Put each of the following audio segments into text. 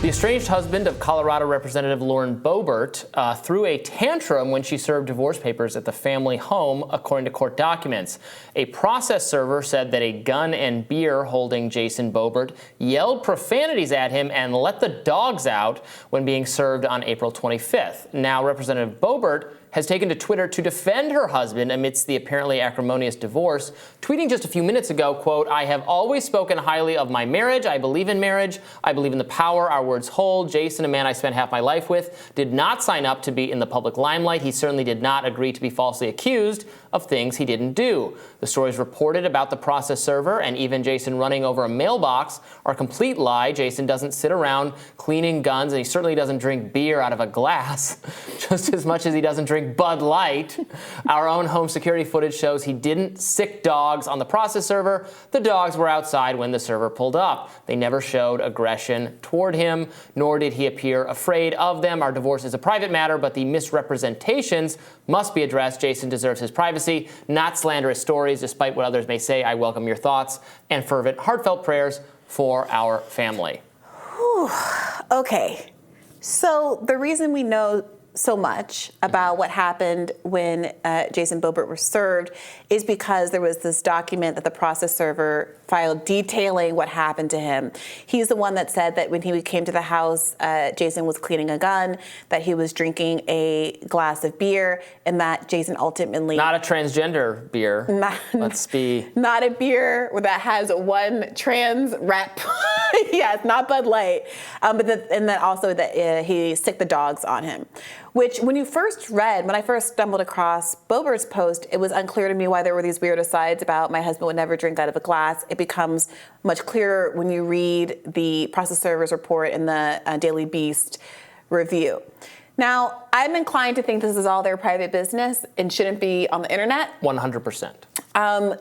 The estranged husband of Colorado Representative Lauren Boebert threw a tantrum when she served divorce papers at the family home, according to court documents. A process server said that a gun and beer holding Jason Boebert yelled profanities at him and let the dogs out when being served on April 25th. Now, Representative Boebert has taken to Twitter to defend her husband amidst the apparently acrimonious divorce, tweeting just a few minutes ago, quote, "I have always spoken highly of my marriage. I believe in marriage. I believe in the power our words hold. Jason, a man I spent half my life with, did not sign up to be in the public limelight. He certainly did not agree to be falsely accused of things he didn't do. The stories reported about the process server and even Jason running over a mailbox are a complete lie. Jason doesn't sit around cleaning guns, and he certainly doesn't drink beer out of a glass, just as much as he doesn't drink Bud Light. Our own home security footage shows he didn't sick dogs on the process server. The dogs were outside when the server pulled up. They never showed aggression toward him, nor did he appear afraid of them. Our divorce is a private matter, but the misrepresentations must be addressed. Jason deserves his privacy, not slanderous stories. Despite what others may say, I welcome your thoughts and fervent, heartfelt prayers for our family." Whew. Okay, so the reason we know so much about what happened when Jason Boebert was served is because there was this document that the process server filed detailing what happened to him. He's the one that said that when he came to the house, Jason was cleaning a gun, that he was drinking a glass of beer, and that Jason ultimately... Not a transgender beer. Let's be... Not a beer that has one trans rep. Yeah, it's not Bud Light. And then also that he sicked the dogs on him. Which, when I first stumbled across Boebert's post, it was unclear to me why there were these weird asides about my husband would never drink out of a glass. It becomes much clearer when you read the process server's report in the Daily Beast review. Now, I'm inclined to think this is all their private business and shouldn't be on the internet. 100%.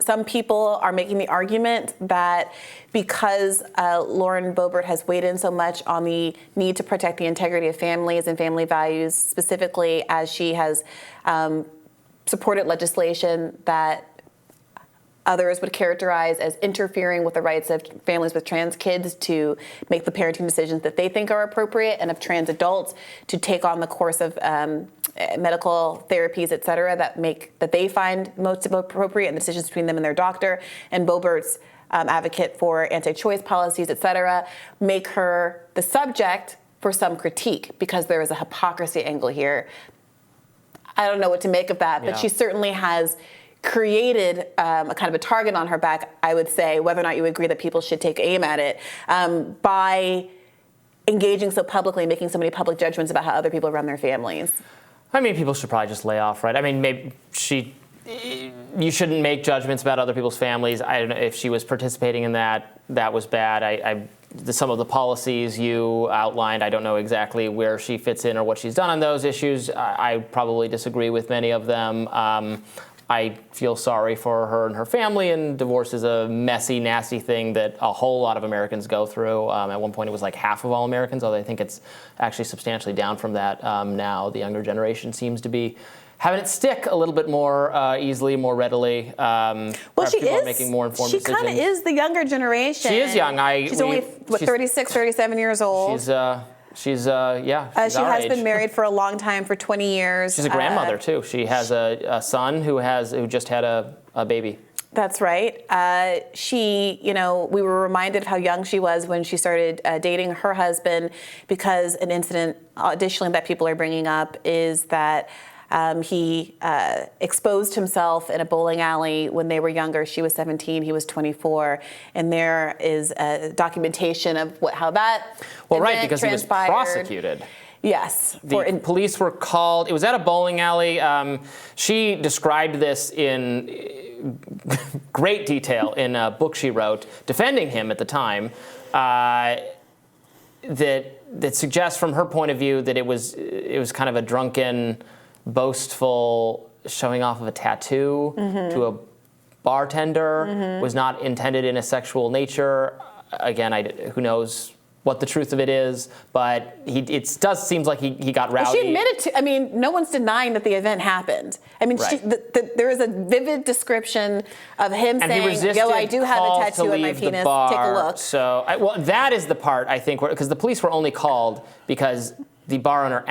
Some people are making the argument that because Lauren Boebert has weighed in so much on the need to protect the integrity of families and family values, specifically as she has supported legislation that others would characterize as interfering with the rights of families with trans kids to make the parenting decisions that they think are appropriate, and of trans adults to take on the course of medical therapies, et cetera, that they find most appropriate, and the decisions between them and their doctor, and Boebert's advocate for anti-choice policies, et cetera, make her the subject for some critique because there is a hypocrisy angle here. I don't know what to make of that, but she certainly has created a kind of a target on her back, I would say, whether or not you agree that people should take aim at it, by engaging so publicly, making so many public judgments about how other people run their families. I mean, people should probably just lay off, right? I mean, maybe you shouldn't make judgments about other people's families. I don't know if she was participating in that. That was bad. Some of the policies you outlined, I don't know exactly where she fits in or what she's done on those issues. I probably disagree with many of them. I feel sorry for her and her family, and divorce is a messy, nasty thing that a whole lot of Americans go through. At one point, it was like half of all Americans, although I think it's actually substantially down from that now. The younger generation seems to be having it stick a little bit more easily, more readily. Well, she is making more informed decisions. She kind of is the younger generation. She is young. She's only 36, 37 years old. She's she has been married for a long time, for 20 years. She's a grandmother too. She has a son who just had a baby. That's right. We were reminded of how young she was when she started dating her husband, because an incident additionally that people are bringing up is that he exposed himself in a bowling alley when they were younger. She was 17, he was 24, and there is documentation of how that right, because transpired. He was prosecuted. Yes. The police were called. It was at a bowling alley. She described this in great detail in a book she wrote, defending him at the time, that suggests from her point of view that it was kind of a drunken, boastful showing off of a tattoo to a bartender, was not intended in a sexual nature. Again, who knows what the truth of it is, but it does seems like he got rowdy. Well, she admitted to. I mean, no one's denying that the event happened. I mean, Right. there is a vivid description of him and he saying, resisted "Yo, I do have a calls tattoo to on my leave the penis. bar. Take a look." So, well, that is the part I think because the police were only called because the bar owner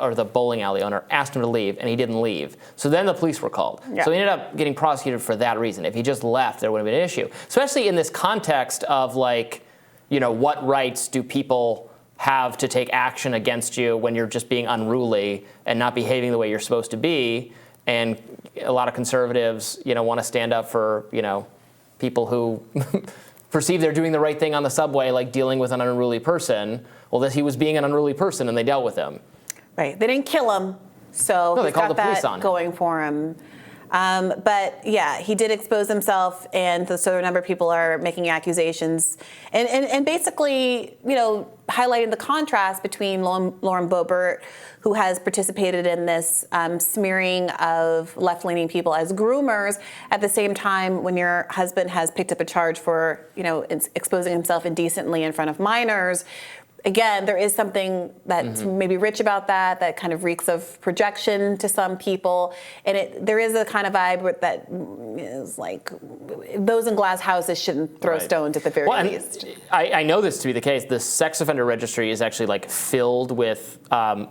or the bowling alley owner asked him to leave, and he didn't leave. So then the police were called. Yeah. So he ended up getting prosecuted for that reason. If he just left, there would have been an issue. Especially in this context of like, what rights do people have to take action against you when you're just being unruly and not behaving the way you're supposed to be? And a lot of conservatives, want to stand up for, people who perceive they're doing the right thing on the subway, like dealing with an unruly person. Well, that he was being an unruly person, and they dealt with him. Right. They didn't kill him, so No, they he's called got the police that on him. going for him. But yeah, he did expose himself, and so a number of people are making accusations, and basically, highlighting the contrast between Lauren Boebert, who has participated in this smearing of left-leaning people as groomers, at the same time when your husband has picked up a charge for, exposing himself indecently in front of minors. Again, there is something that's maybe rich about that kind of reeks of projection to some people. And there is a kind of vibe that is like, those in glass houses shouldn't throw stones at the very least. I know this to be the case. The sex offender registry is actually like filled with,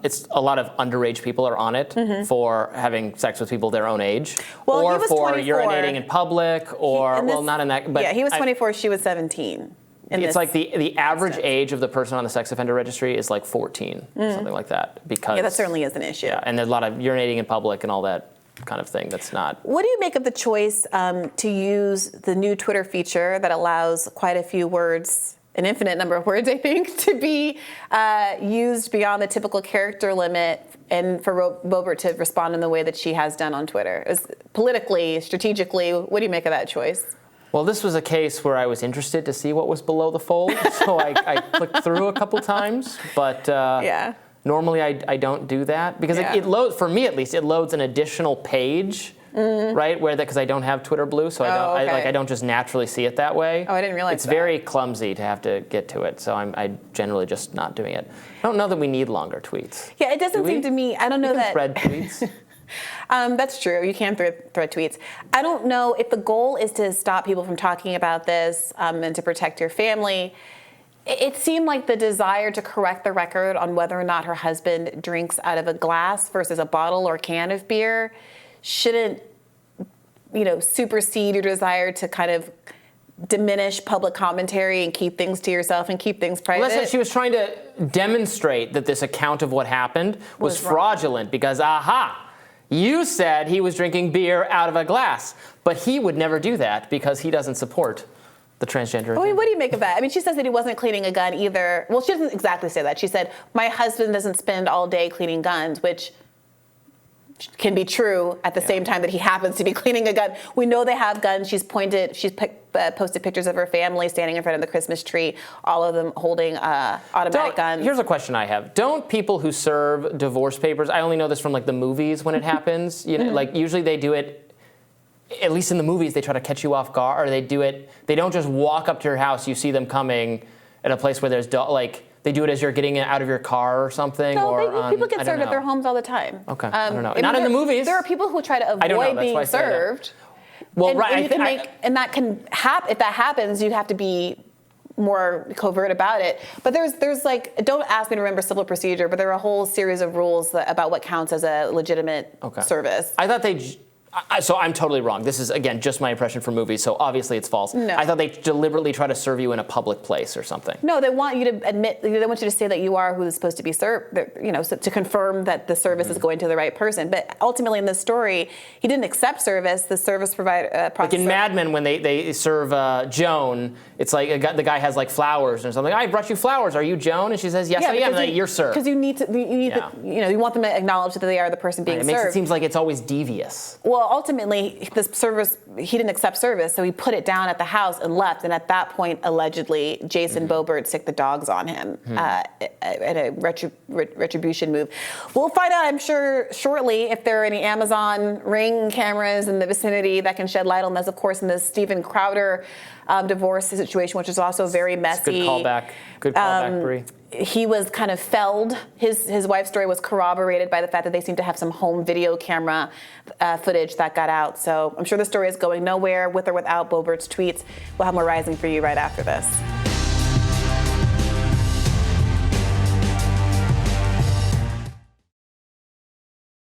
it's a lot of underage people are on it for having sex with people their own age. Well, or he was for 24. urinating in public, or, not in that. But yeah, he was 24, she was 17. It's like the average age of the person on the sex offender registry is like 14, something like that. Because yeah, that certainly is an issue. Yeah, and there's a lot of urinating in public and all that kind of thing that's not. What do you make of the choice to use the new Twitter feature that allows quite a few words, an infinite number of words, I think, to be used beyond the typical character limit, and for Boebert to respond in the way that she has done on Twitter? Politically, strategically, what do you make of that choice? Well, this was a case where I was interested to see what was below the fold, so I clicked through a couple times, but normally I don't do that because it loads, for me at least, it loads an additional page, right? Because I don't have Twitter Blue, so I don't just naturally see it that way. Oh, I didn't realize it's very clumsy to have to get to it, so I'm generally just not doing it. I don't know that we need longer tweets. Yeah, it doesn't seem to me. I don't know that. Thread tweets. That's true. You can thread tweets. I don't know if the goal is to stop people from talking about this and to protect your family. It seemed like the desire to correct the record on whether or not her husband drinks out of a glass versus a bottle or can of beer shouldn't, supersede your desire to kind of diminish public commentary and keep things to yourself and keep things private. Listen, she was trying to demonstrate that this account of what happened was fraudulent because, you said he was drinking beer out of a glass, but he would never do that because he doesn't support the transgender. I mean, what do you make of that? I mean, she says that he wasn't cleaning a gun either. Well, she doesn't exactly say that. She said, my husband doesn't spend all day cleaning guns, which can be true at the same time that he happens to be cleaning a gun. We know they have guns. She's posted pictures of her family standing in front of the Christmas tree, all of them holding automatic guns. Here's a question I have. Don't people who serve divorce papers, I only know this from like the movies when it happens, like usually they do it, at least in the movies, they try to catch you off guard, or they don't just walk up to your house, you see them coming at a place where there's they do it as you're getting out of your car or something. No, people get served at their homes all the time. Okay, I don't know. Not in the movies. There are people who try to avoid being served. Well, and that can happen. If that happens, you have to be more covert about it. But there's like, don't ask me to remember civil procedure, but there are a whole series of rules about what counts as a legitimate service. I thought so I'm totally wrong. This is, again, just my impression from movies, so obviously it's false. No. I thought they deliberately try to serve you in a public place or something. No, they want you to admit, they want you to say that you are who is supposed to be served, so to confirm that the service is going to the right person. But ultimately in this story, he didn't accept service. The service provider... like in Mad Men, when they serve Joan, it's like the guy has like flowers or something. I brought you flowers. Are you Joan? And she says, yes, I am. Like, you're served. Because you want them to acknowledge that they are the person being served. It makes it seem like it's always devious. Well, Well, ultimately, he didn't accept service, so he put it down at the house and left. And at that point, allegedly, Jason Boebert sicked the dogs on him at a retribution move. We'll find out, I'm sure, shortly if there are any Amazon Ring cameras in the vicinity that can shed light on this. Of course, in the Steven Crowder divorce situation, which is also very messy. Good callback. Good callback, Bree. He was kind of felled. His wife's story was corroborated by the fact that they seem to have some home video camera footage that got out. So I'm sure the story is going nowhere with or without Boebert's tweets. We'll have more Rising for you right after this.